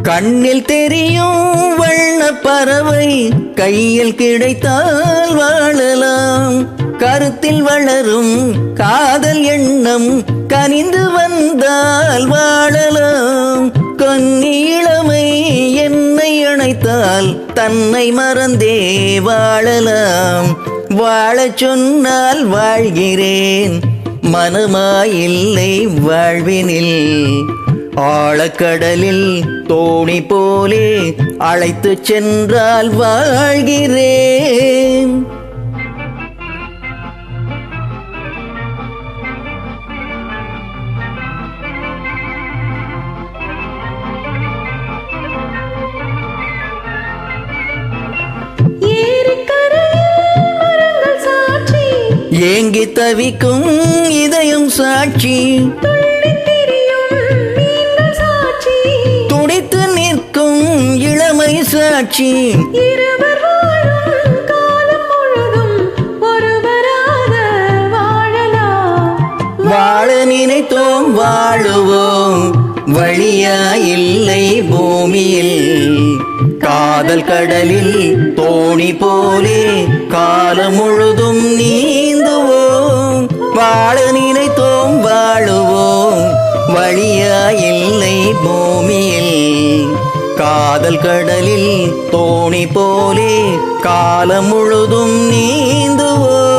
கண்ணில் தெரியும் வண்ண பறவை கையில் கிடைத்தால் வாழலாம். கருத்தில் வளரும் காதல் எண்ணம் கனிந்து வந்தால் வாழலாம். கன்னி இளமை என்னை அணைத்தால் தன்னை மறந்தே வாழலாம். வாழச் சொன்னால் வாழ்கிறேன், மனமாயில்லை வாழ்வினில். ஆழக்கடலில் தோணி போலே அழைத்து சென்றால் வாழ்கிறேன். ஏங்கி தவிக்கும் இதயம் சாட்சி, துடித்து நிற்கும் இளமை சாட்சி. இருவர் வாழும் காலம் முழுதும் ஒருவராக வாழலாம். வாழ நினைத்தோம் வாழுவோம், வழியா இல்லை பூமியில். காதல் கடலில் தோணி போலே காலம் முழுதும் நீந்துவோம். வாழ நினைத்தோம் வாழுவோம், வழியா இல்லை பூமியில். காதல் கடலில் தோணி போலே காலம் முழுதும் நீந்துவோம்.